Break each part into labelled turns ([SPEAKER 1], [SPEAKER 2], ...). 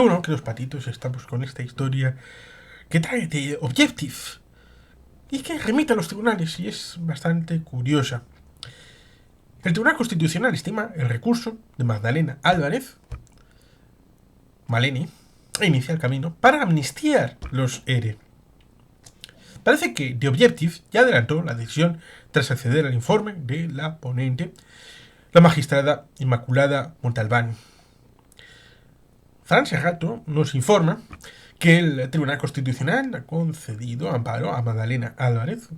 [SPEAKER 1] Bueno, que los patitos estamos con esta historia que trae de Objective y que remite a los tribunales y es bastante curiosa. El Tribunal Constitucional estima el recurso de Magdalena Álvarez, Maleni, e inicia el camino para amnistiar los ERE. Parece que The Objective ya adelantó la decisión tras acceder al informe de la ponente, la magistrada Inmaculada Montalbán. Francia Gato nos informa que el Tribunal Constitucional ha concedido amparo a Magdalena Álvarez.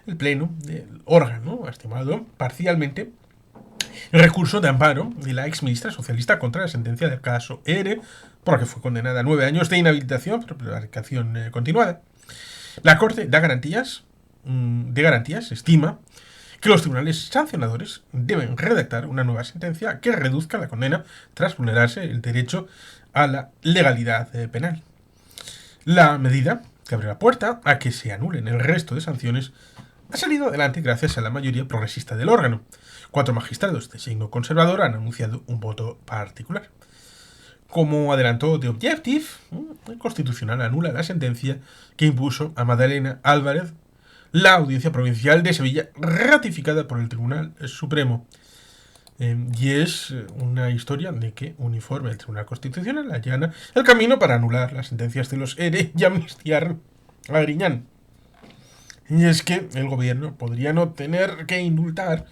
[SPEAKER 1] El Pleno del órgano ha estimado parcialmente el recurso de amparo de la exministra socialista contra la sentencia del caso ERE, por la que fue condenada a 9 años de inhabilitación por prevaricación continuada. La Corte de Garantías estima que los tribunales sancionadores deben redactar una nueva sentencia que reduzca la condena tras vulnerarse el derecho a la legalidad penal. La medida, que abre la puerta a que se anulen el resto de sanciones, ha salido adelante gracias a la mayoría progresista del órgano. 4 magistrados de signo conservador han anunciado un voto particular. Como adelantó The Objective, el Constitucional anula la sentencia que impuso a Magdalena Álvarez la Audiencia Provincial de Sevilla, ratificada por el Tribunal Supremo. Y es una historia de que un informe del Tribunal Constitucional allana el camino para anular las sentencias de los ERE y amnistiar a Griñán. Y es que el gobierno podría no tener que indultar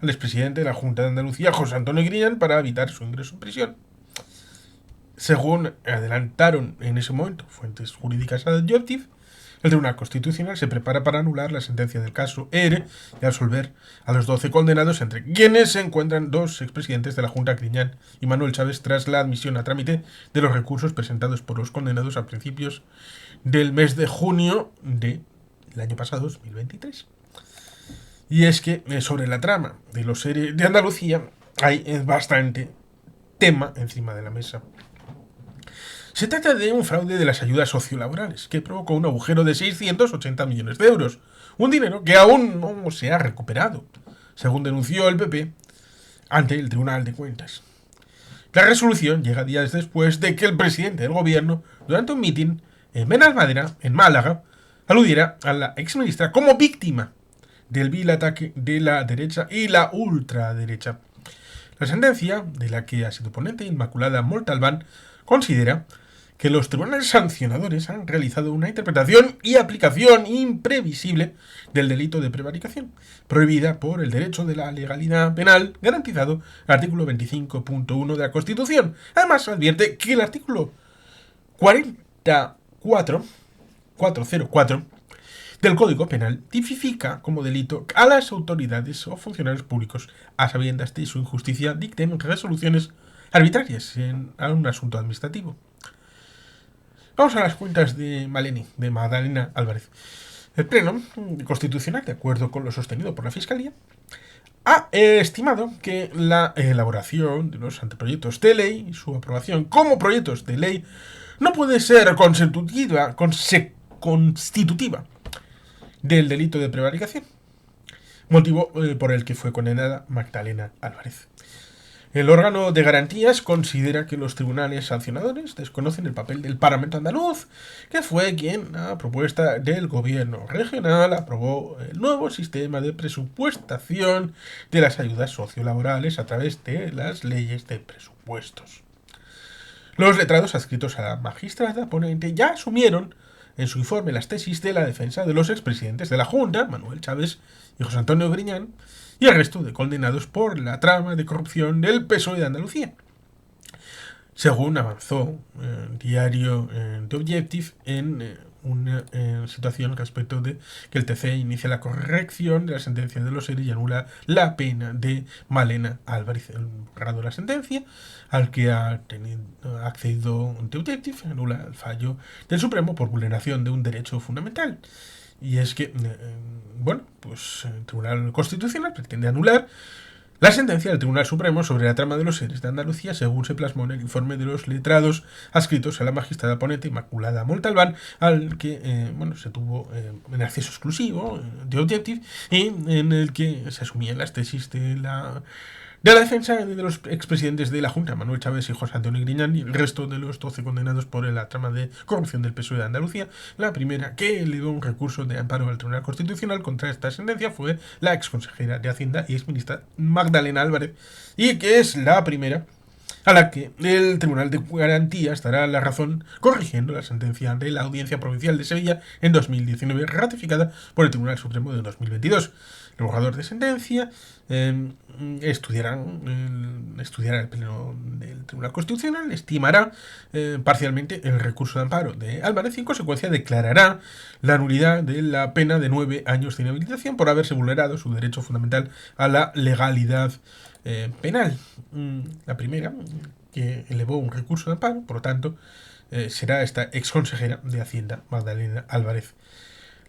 [SPEAKER 1] al expresidente de la Junta de Andalucía, José Antonio Griñán, para evitar su ingreso en prisión. Según adelantaron en ese momento fuentes jurídicas a Objective, el Tribunal Constitucional se prepara para anular la sentencia del caso ERE y absolver a los 12 condenados, entre quienes se encuentran 2 expresidentes de la Junta, Griñán y Manuel Chávez, tras la admisión a trámite de los recursos presentados por los condenados a principios del mes de junio del año pasado, 2023. Y es que sobre la trama de los ERE de Andalucía hay bastante tema encima de la mesa. Se trata de un fraude de las ayudas sociolaborales, que provocó un agujero de 680 millones de euros, un dinero que aún no se ha recuperado, según denunció el PP ante el Tribunal de Cuentas. La resolución llega días después de que el presidente del gobierno, durante un mitin en Benalmádena, en Málaga, aludiera a la exministra como víctima del vil ataque de la derecha y la ultraderecha. La sentencia, de la que ha sido ponente Inmaculada Montalbán, considera que los tribunales sancionadores han realizado una interpretación y aplicación imprevisible del delito de prevaricación, prohibida por el derecho de la legalidad penal garantizado el artículo 25.1 de la Constitución. Además, advierte que el artículo 404 del Código Penal tipifica como delito a las autoridades o funcionarios públicos, a sabiendas de su injusticia, dicten resoluciones arbitrarias en un asunto administrativo. Vamos a las cuentas de Maleni, de Magdalena Álvarez. El Pleno Constitucional, de acuerdo con lo sostenido por la Fiscalía, ha estimado que la elaboración de los anteproyectos de ley y su aprobación como proyectos de ley no puede ser constitutiva del delito de prevaricación, motivo por el que fue condenada Magdalena Álvarez. El órgano de garantías considera que los tribunales sancionadores desconocen el papel del Parlamento andaluz, que fue quien, a propuesta del gobierno regional, aprobó el nuevo sistema de presupuestación de las ayudas sociolaborales a través de las leyes de presupuestos. Los letrados adscritos a la magistrada ponente ya asumieron en su informe las tesis de la defensa de los expresidentes de la Junta, Manuel Chávez y José Antonio Griñán, y el resto de condenados por la trama de corrupción del PSOE de Andalucía. Según avanzó el diario The Objective en una situación respecto de que el TC inicia la corrección de la sentencia de los ERE y anula la pena de Malena Álvarez. El borrado de la sentencia, al que ha accedido The Objective, anula el fallo del Supremo por vulneración de un derecho fundamental. Y es que, el Tribunal Constitucional pretende anular la sentencia del Tribunal Supremo sobre la trama de los ERE de Andalucía, según se plasmó en el informe de los letrados adscritos a la magistrada ponente Inmaculada Montalbán, al que se tuvo en acceso exclusivo de Objective, y en el que se asumían las tesis de la De la defensa de los expresidentes de la Junta, Manuel Chávez y José Antonio Griñán, y el resto de los 12 condenados por la trama de corrupción del PSOE de Andalucía, la primera que elevó un recurso de amparo al Tribunal Constitucional contra esta sentencia fue la exconsejera de Hacienda y exministra Magdalena Álvarez, y que es la primera a la que el Tribunal de Garantías dará la razón corrigiendo la sentencia de la Audiencia Provincial de Sevilla en 2019, ratificada por el Tribunal Supremo de 2022. El borrador de sentencia estudiará el Pleno del Tribunal Constitucional, estimará parcialmente el recurso de amparo de Álvarez y en consecuencia declarará la nulidad de la pena de 9 años de inhabilitación por haberse vulnerado su derecho fundamental a la legalidad penal. La primera que elevó un recurso de amparo, por lo tanto, será esta exconsejera de Hacienda, Magdalena Álvarez.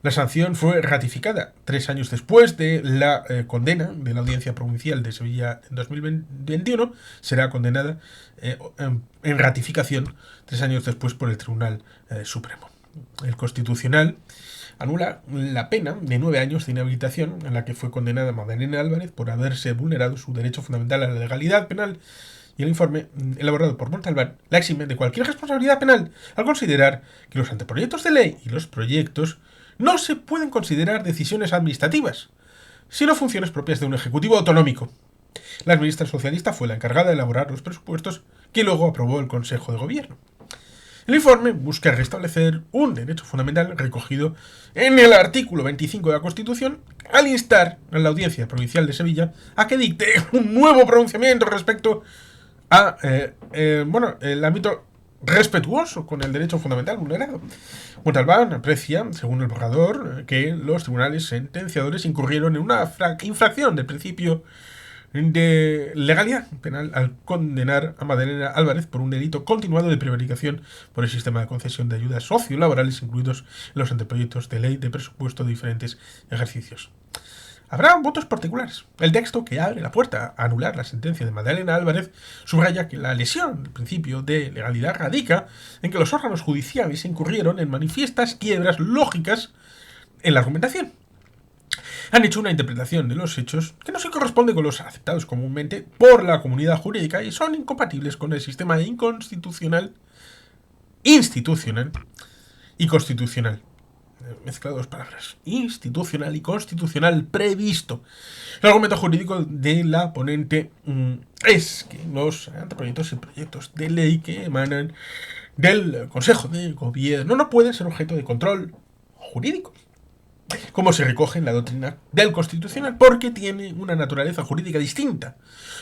[SPEAKER 1] La sanción fue ratificada 3 años después de la condena de la Audiencia Provincial de Sevilla en 2021. Será condenada en ratificación 3 años después por el Tribunal Supremo. El Constitucional anula la pena de 9 años de inhabilitación en la que fue condenada Magdalena Álvarez por haberse vulnerado su derecho fundamental a la legalidad penal, y el informe elaborado por Montalbán la exime de cualquier responsabilidad penal al considerar que los anteproyectos de ley y los proyectos no se pueden considerar decisiones administrativas, sino funciones propias de un ejecutivo autonómico. La ministra socialista fue la encargada de elaborar los presupuestos que luego aprobó el Consejo de Gobierno. El informe busca restablecer un derecho fundamental recogido en el artículo 25 de la Constitución al instar a la Audiencia Provincial de Sevilla a que dicte un nuevo pronunciamiento respecto a el ámbito respetuoso con el derecho fundamental vulnerado. Montalbán aprecia, según el borrador, que los tribunales sentenciadores incurrieron en una infracción del principio de legalidad penal al condenar a Magdalena Álvarez por un delito continuado de prevaricación por el sistema de concesión de ayudas sociolaborales incluidos en los anteproyectos de ley de presupuesto de diferentes ejercicios. Habrá votos particulares. El texto que abre la puerta a anular la sentencia de Magdalena Álvarez subraya que la lesión del principio de legalidad radica en que los órganos judiciales incurrieron en manifiestas quiebras lógicas en la argumentación. Han hecho una interpretación de los hechos que no se corresponde con los aceptados comúnmente por la comunidad jurídica y son incompatibles con el sistema institucional y constitucional. Mezclado dos palabras, institucional y constitucional previsto. El argumento jurídico de la ponente es que los anteproyectos y proyectos de ley que emanan del Consejo de Gobierno no pueden ser objeto de control jurídico, como se recoge en la doctrina del Constitucional, porque tiene una naturaleza jurídica distinta.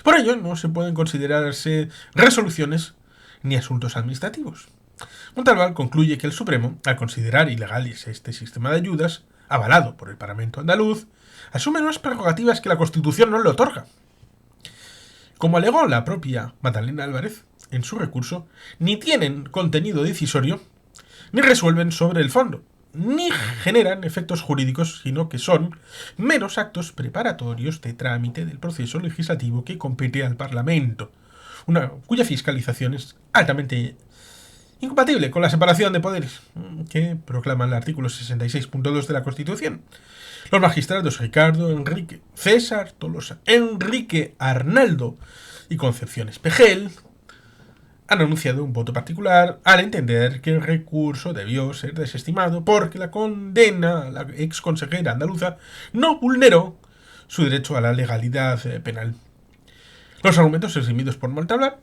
[SPEAKER 1] Por ello, no se pueden considerarse resoluciones ni asuntos administrativos. Montalbán concluye que el Supremo, al considerar ilegales este sistema de ayudas, avalado por el Parlamento andaluz, asume unas prerrogativas que la Constitución no le otorga. Como alegó la propia Magdalena Álvarez en su recurso, ni tienen contenido decisorio, ni resuelven sobre el fondo, ni generan efectos jurídicos, sino que son meros actos preparatorios de trámite del proceso legislativo que compete al Parlamento, cuya fiscalización es altamente incompatible con la separación de poderes que proclama el artículo 66.2 de la Constitución. Los magistrados Ricardo Enrique, César Tolosa, Enrique Arnaldo y Concepción Espejel han anunciado un voto particular al entender que el recurso debió ser desestimado porque la condena a la ex consejera andaluza no vulneró su derecho a la legalidad penal. Los argumentos esgrimidos por Montalbán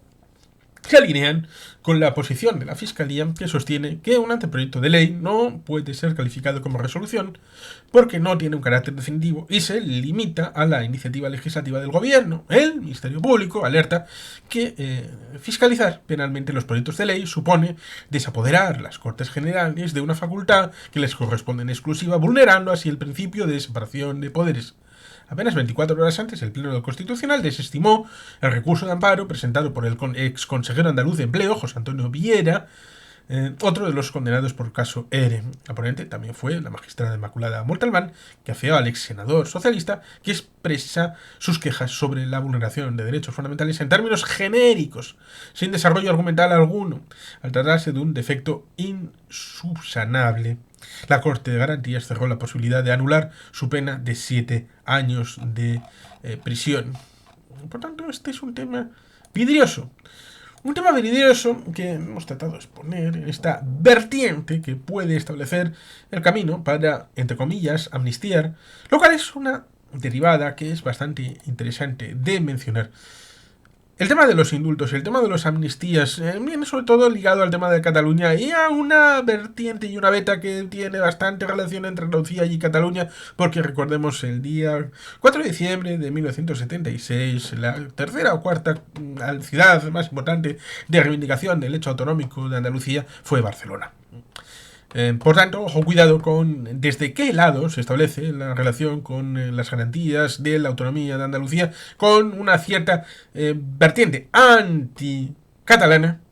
[SPEAKER 1] se alinean con la posición de la Fiscalía, que sostiene que un anteproyecto de ley no puede ser calificado como resolución porque no tiene un carácter definitivo y se limita a la iniciativa legislativa del Gobierno. El Ministerio Público alerta que fiscalizar penalmente los proyectos de ley supone desapoderar las Cortes Generales de una facultad que les corresponde en exclusiva, vulnerando así el principio de separación de poderes. Apenas 24 horas antes, el Pleno del Constitucional desestimó el recurso de amparo presentado por el ex consejero andaluz de Empleo, José Antonio Viera, otro de los condenados por el caso ERE. La ponente también fue la magistrada Inmaculada Montalbán, que afeó al ex senador socialista, que expresa sus quejas sobre la vulneración de derechos fundamentales en términos genéricos, sin desarrollo argumental alguno, al tratarse de un defecto insubsanable. La Corte de Garantías cerró la posibilidad de anular su pena de 7 años de prisión. Por tanto, este es un tema vidrioso. Un tema vidrioso que hemos tratado de exponer en esta vertiente que puede establecer el camino para, entre comillas, amnistiar, lo cual es una derivada que es bastante interesante de mencionar. El tema de los indultos, el tema de las amnistías, viene sobre todo ligado al tema de Cataluña y a una vertiente y una beta que tiene bastante relación entre Andalucía y Cataluña, porque recordemos el día 4 de diciembre de 1976, la tercera o cuarta ciudad más importante de reivindicación del hecho autonómico de Andalucía fue Barcelona. Por tanto, ojo, cuidado con desde qué lado se establece la relación con las garantías de la autonomía de Andalucía con una cierta vertiente anti-catalana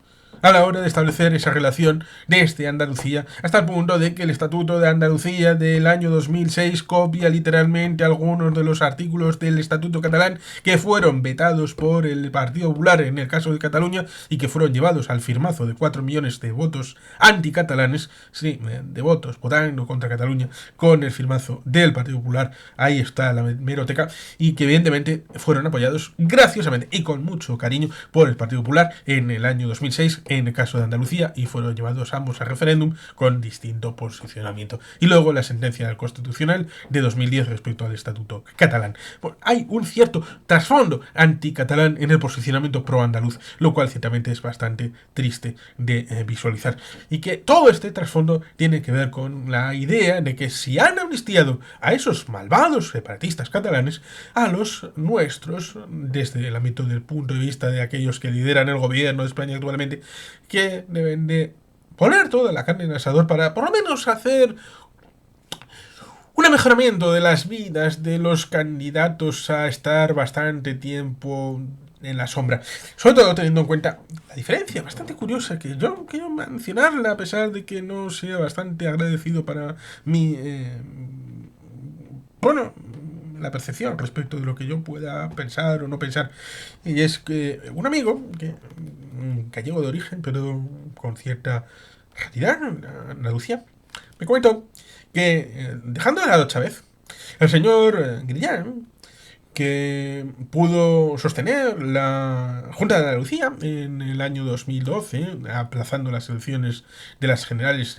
[SPEAKER 1] a la hora de establecer esa relación desde Andalucía, hasta el punto de que el Estatuto de Andalucía del año 2006 copia literalmente algunos de los artículos del Estatuto catalán que fueron vetados por el Partido Popular en el caso de Cataluña y que fueron llevados al firmazo de 4 millones de votos anticatalanes, sí, de votos votando contra Cataluña con el firmazo del Partido Popular. Ahí está la hemeroteca, y que evidentemente fueron apoyados graciosamente y con mucho cariño por el Partido Popular en el año 2006 en el caso de Andalucía, y fueron llevados ambos a referéndum con distinto posicionamiento. Y luego la sentencia del Constitucional de 2010 respecto al Estatuto catalán. Pues hay un cierto trasfondo anticatalán en el posicionamiento pro-andaluz, lo cual ciertamente es bastante triste de visualizar. Y que todo este trasfondo tiene que ver con la idea de que si han amnistiado a esos malvados separatistas catalanes, a los nuestros, desde el ámbito del punto de vista de aquellos que lideran el gobierno de España actualmente, que deben de poner toda la carne en el asador para por lo menos hacer un mejoramiento de las vidas de los candidatos a estar bastante tiempo en la sombra. Sobre todo teniendo en cuenta la diferencia bastante curiosa que yo quiero mencionarla, a pesar de que no sea bastante agradecido para mí, bueno, la percepción respecto de lo que yo pueda pensar o no pensar. Y es que un amigo, que gallego de origen, pero con cierta realidad en Andalucía, me comentó que, dejando de lado a Chávez, el señor Grillán, que pudo sostener la Junta de Andalucía en el año 2012, aplazando las elecciones de las generales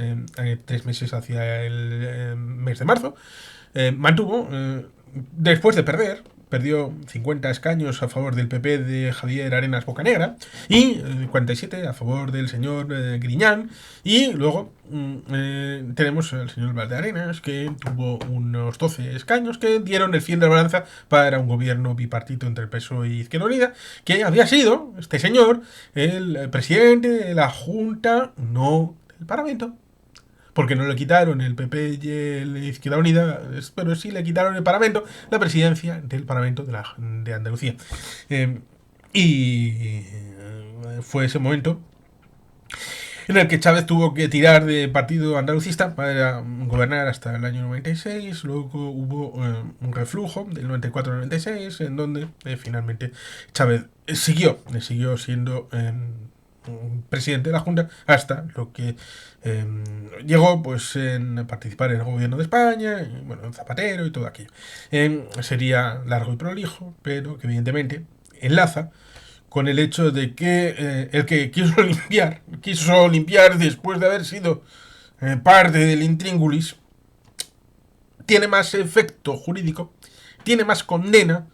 [SPEAKER 1] 3 meses hacia el mes de marzo, mantuvo, después de perdió 50 escaños a favor del PP de Javier Arenas Bocanegra y 47 a favor del señor Griñán, y luego tenemos al señor Valdearenas, que tuvo unos 12 escaños que dieron el fin de la balanza para un gobierno bipartito entre el PSOE y Izquierda Unida, que había sido este señor el presidente de la Junta, no del Parlamento, porque no le quitaron el PP y el Izquierda Unida, pero sí le quitaron el Parlamento, la presidencia del Parlamento de Andalucía. Y fue ese momento en el que Chávez tuvo que tirar de partido andalucista para gobernar hasta el año 96. Luego hubo un reflujo del 94 al 96, en donde finalmente Chávez siguió siendo presidente de la Junta hasta lo que llegó pues en participar en el gobierno de España, y, bueno, en Zapatero y todo aquello. Sería largo y prolijo, pero que evidentemente enlaza con el hecho de que el que quiso limpiar después de haber sido parte del intríngulis, tiene más efecto jurídico, tiene más condena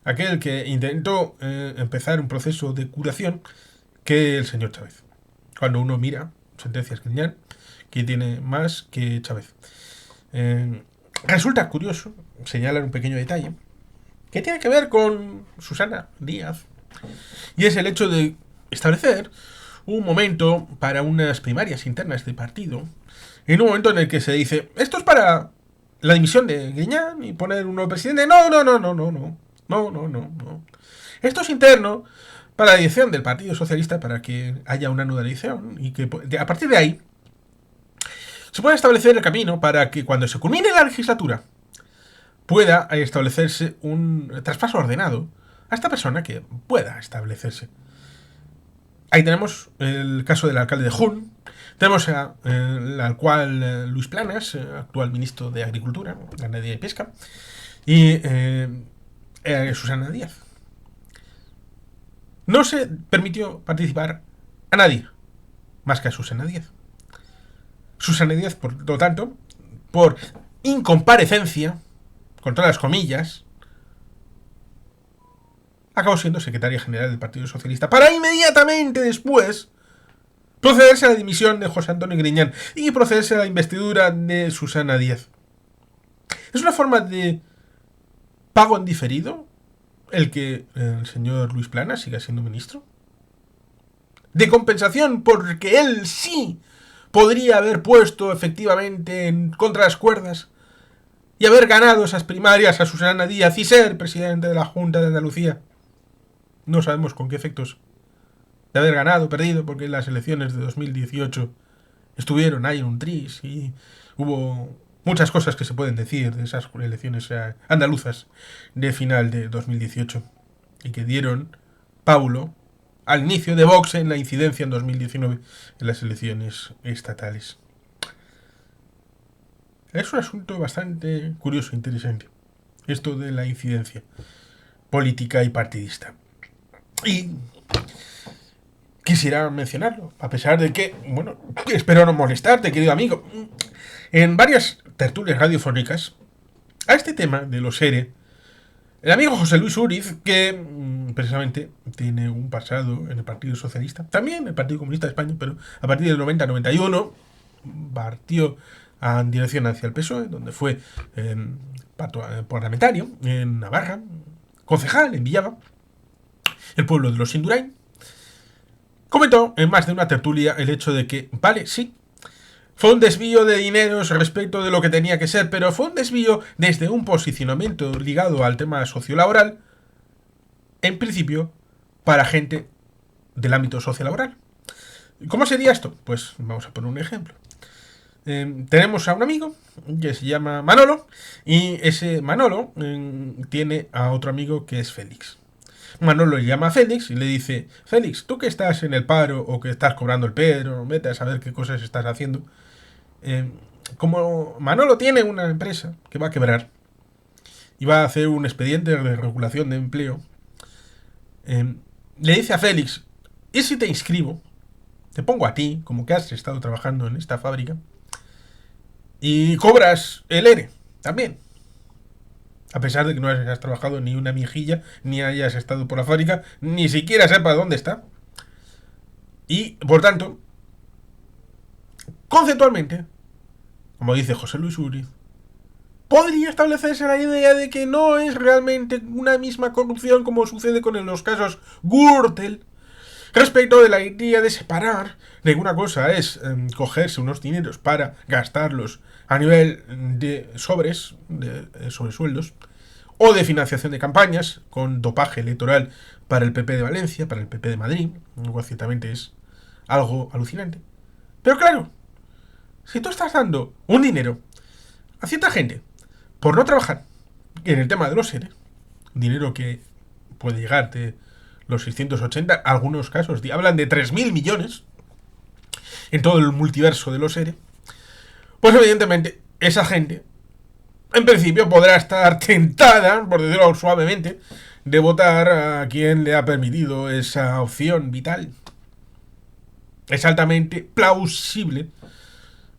[SPEAKER 1] aquel que intentó empezar un proceso de curación que el señor Chávez. Cuando uno mira sentencias Griñán, que tiene más que Chávez. Resulta curioso señalar un pequeño detalle que tiene que ver con Susana Díaz, y es el hecho de establecer un momento para unas primarias internas de partido, en un momento en el que se dice, esto es para la dimisión de Griñán y poner un nuevo presidente. No. Esto es interno para la dirección del Partido Socialista, para que haya una nueva elección y que a partir de ahí se pueda establecer el camino para que cuando se culmine la legislatura pueda establecerse un traspaso ordenado a esta persona que pueda establecerse. Ahí tenemos el caso del alcalde de Jun, tenemos al cual Luis Planas, actual ministro de Agricultura, Ganadería y Pesca, y Susana Díaz. no se permitió participar a nadie, más que a Susana Díaz. Susana Díaz, por lo tanto, por incomparecencia, con todas las comillas, acabó siendo secretaria general del Partido Socialista, para inmediatamente después procederse a la dimisión de José Antonio Griñán y procederse a la investidura de Susana Díaz. Es una forma de pago en diferido el que el señor Luis Planas siga siendo ministro. De compensación porque él sí podría haber puesto efectivamente en contra las cuerdas y haber ganado esas primarias a Susana Díaz y ser presidente de la Junta de Andalucía. No sabemos con qué efectos de haber ganado, perdido, porque las elecciones de 2018 estuvieron ahí en un tris y hubo muchas cosas que se pueden decir de esas elecciones andaluzas de final de 2018 y que dieron Paulo al inicio de Vox en la incidencia en 2019 en las elecciones estatales. Es un asunto bastante curioso e interesante, esto de la incidencia política y partidista. Y quisiera mencionarlo, a pesar de que, bueno, espero no molestarte, querido amigo. En varias tertulias radiofónicas, a este tema de los ERE, el amigo José Luis Uriz, que precisamente tiene un pasado en el Partido Socialista, también en el Partido Comunista de España, pero a partir del 90-91 partió en dirección hacia el PSOE, donde fue parlamentario en Navarra, concejal en Villava, el pueblo de los Indurain. Comentó en más de una tertulia el hecho de que, vale, sí, fue un desvío de dineros respecto de lo que tenía que ser, pero fue un desvío desde un posicionamiento ligado al tema sociolaboral, en principio, para gente del ámbito sociolaboral. ¿Cómo sería esto? Pues vamos a poner un ejemplo. Tenemos a un amigo que se llama Manolo, y ese Manolo tiene a otro amigo que es Félix. Manolo le llama a Félix y le dice: Félix, tú que estás en el paro o que estás cobrando el Pedro, vete a saber qué cosas estás haciendo. Como Manolo tiene una empresa que va a quebrar y va a hacer un expediente de regulación de empleo, le dice a Félix: ¿y si te inscribo? Te pongo a ti, como que has estado trabajando en esta fábrica, y cobras el ERE también. A pesar de que no hayas trabajado ni una mejilla, ni hayas estado por la fábrica, ni siquiera sepas dónde está. Y, por tanto, conceptualmente, como dice José Luis Uriz, podría establecerse la idea de que no es realmente una misma corrupción como sucede con los casos Gürtel, respecto de la idea de separar de una cosa es cogerse unos dineros para gastarlos a nivel de sobresueldos, o de financiación de campañas con dopaje electoral para el PP de Valencia, para el PP de Madrid, lo cual ciertamente es algo alucinante. Pero claro, si tú estás dando un dinero a cierta gente por no trabajar en el tema de los ERE, dinero que puede llegar de los 680, algunos casos hablan de 3.000 millones en todo el multiverso de los ERE, pues evidentemente esa gente en principio podrá estar tentada, por decirlo suavemente, de votar a quien le ha permitido esa opción vital. Es altamente plausible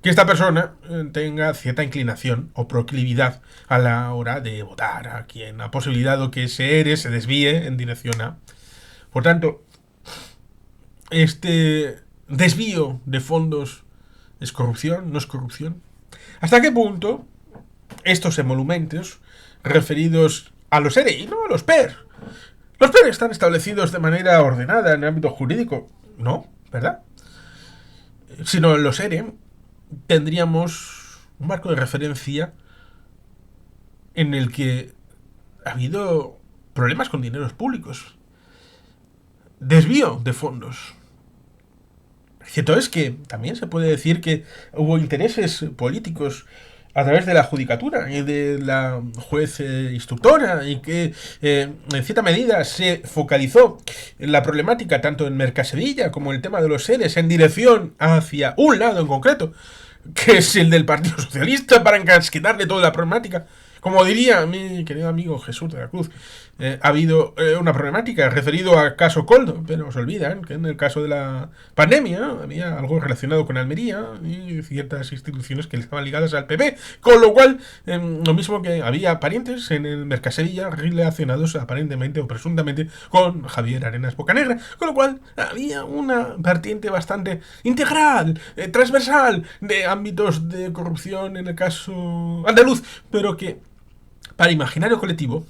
[SPEAKER 1] que esta persona tenga cierta inclinación o proclividad a la hora de votar a quien ha posibilitado que ese ERE se desvíe en dirección a. Por tanto, este desvío de fondos es corrupción, no es corrupción. ¿Hasta qué punto estos emolumentos referidos a los ERE y no a los PER? Los PER están establecidos de manera ordenada en el ámbito jurídico, ¿no? ¿Verdad? Sino en los ERE tendríamos un marco de referencia en el que ha habido problemas con dineros públicos, desvío de fondos. Cierto es que también se puede decir que hubo intereses políticos a través de la judicatura y de la juez instructora, y que en cierta medida se focalizó la problemática tanto en Mercasevilla como el tema de los ERES en dirección hacia un lado en concreto, que es el del Partido Socialista, para encasquetarle toda la problemática. Como diría mi querido amigo Jesús de la Cruz, ha habido una problemática referido al caso Coldo, pero se olvidan que en el caso de la pandemia había algo relacionado con Almería y ciertas instituciones que estaban ligadas al PP, con lo cual, lo mismo que había parientes en el Mercasevilla relacionados aparentemente o presuntamente con Javier Arenas Bocanegra, con lo cual había una vertiente bastante integral, transversal, de ámbitos de corrupción en el caso andaluz, pero que para imaginario colectivo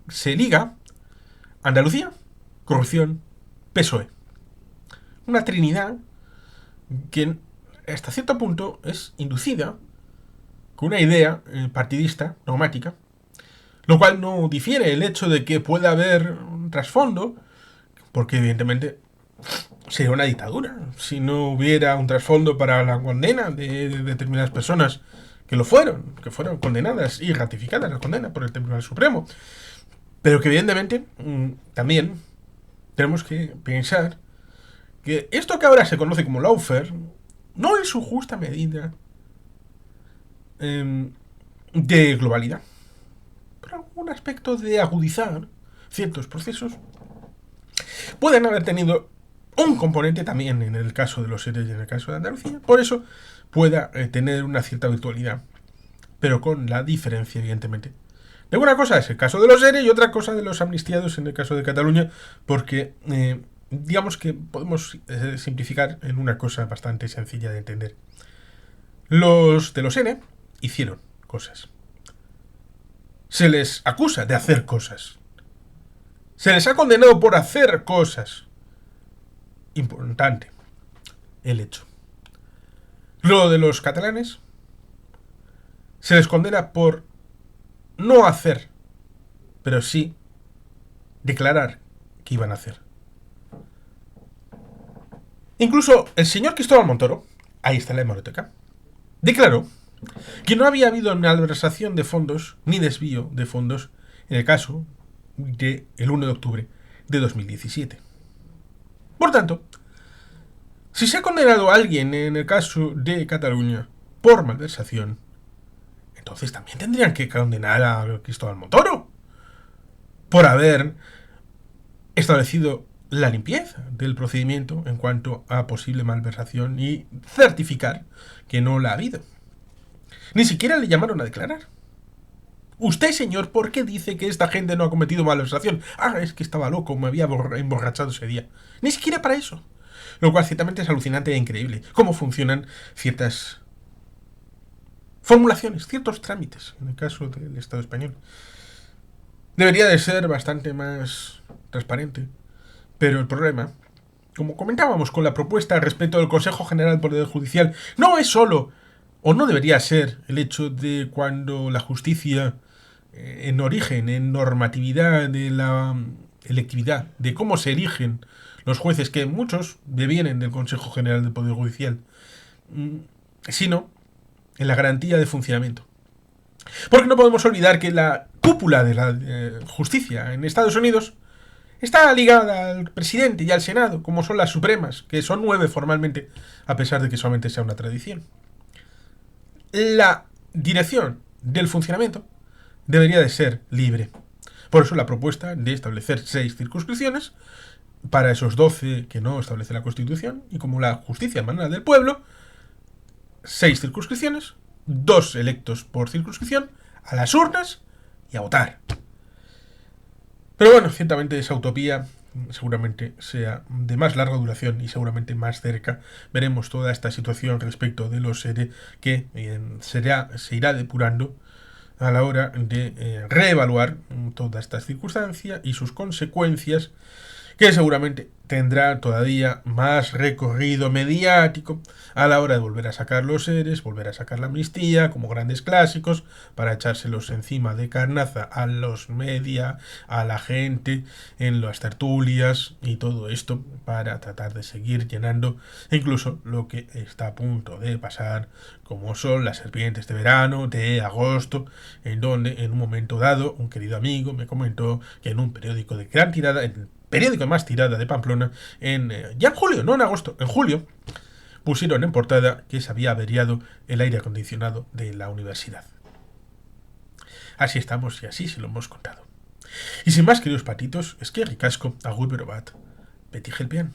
[SPEAKER 1] se liga Andalucía, corrupción, PSOE. Una trinidad que hasta cierto punto es inducida con una idea partidista, dogmática, lo cual no difiere el hecho de que pueda haber un trasfondo, porque evidentemente sería una dictadura si no hubiera un trasfondo para la condena de determinadas personas que fueron condenadas y ratificadas la condena por el Tribunal Supremo. Pero que evidentemente también tenemos que pensar que esto que ahora se conoce como lawfare no es su justa medida de globalidad. Por algún aspecto de agudizar ciertos procesos pueden haber tenido un componente también en el caso de los seres y en el caso de Andalucía. Por eso pueda tener una cierta virtualidad, pero con la diferencia, evidentemente, de una cosa es el caso de los ERE y otra cosa de los amnistiados en el caso de Cataluña, porque digamos que podemos simplificar en una cosa bastante sencilla de entender. Los de los ERE hicieron cosas. Se les acusa de hacer cosas. Se les ha condenado por hacer cosas. Importante el hecho. Lo de los catalanes se les condena por no hacer, pero sí declarar que iban a hacer. Incluso el señor Cristóbal Montoro, ahí está la hemeroteca, declaró que no había habido malversación de fondos ni desvío de fondos en el caso del 1 de octubre de 2017. Por tanto, si se ha condenado a alguien en el caso de Cataluña por malversación, entonces también tendrían que condenar a Cristóbal Montoro por haber establecido la limpieza del procedimiento en cuanto a posible malversación y certificar que no la ha habido. Ni siquiera le llamaron a declarar. Usted, señor, ¿por qué dice que esta gente no ha cometido malversación? Ah, es que estaba loco, me había emborrachado ese día. Ni siquiera para eso. Lo cual ciertamente es alucinante e increíble. Cómo funcionan ciertas formulaciones, ciertos trámites, en el caso del Estado español. Debería de ser bastante más transparente. Pero el problema, como comentábamos con la propuesta respecto del Consejo General del Poder Judicial, no es solo, o no debería ser, el hecho de cuando la justicia, en origen, en normatividad de la electividad, de cómo se eligen los jueces, que muchos devienen del Consejo General del Poder Judicial, sino en la garantía de funcionamiento. Porque no podemos olvidar que la cúpula de la justicia en Estados Unidos está ligada al presidente y al Senado, como son las supremas, que son 9 formalmente, a pesar de que solamente sea una tradición. La dirección del funcionamiento debería de ser libre. Por eso la propuesta de establecer 6 circunscripciones para esos 12 que no establece la Constitución, y como la justicia emana del pueblo, 6 circunscripciones, 2 electos por circunscripción, a las urnas y a votar. Pero bueno, ciertamente esa utopía seguramente sea de más larga duración y seguramente más cerca veremos toda esta situación respecto de los SERE que se irá depurando a la hora de reevaluar todas estas circunstancias y sus consecuencias, que seguramente tendrá todavía más recorrido mediático a la hora de volver a sacar los seres, volver a sacar la amnistía como grandes clásicos para echárselos encima de carnaza a los media, a la gente, en las tertulias y todo esto para tratar de seguir llenando incluso lo que está a punto de pasar, como son las serpientes de verano, de agosto, en donde en un momento dado un querido amigo me comentó que en un periódico de gran tirada, en el periódico más tirada de Pamplona, ya en julio, no en agosto, en julio, pusieron en portada que se había averiado el aire acondicionado de la universidad. Así estamos y así se lo hemos contado. Y sin más, queridos patitos, es que ricasco, agur pero bat. Betty Helpian.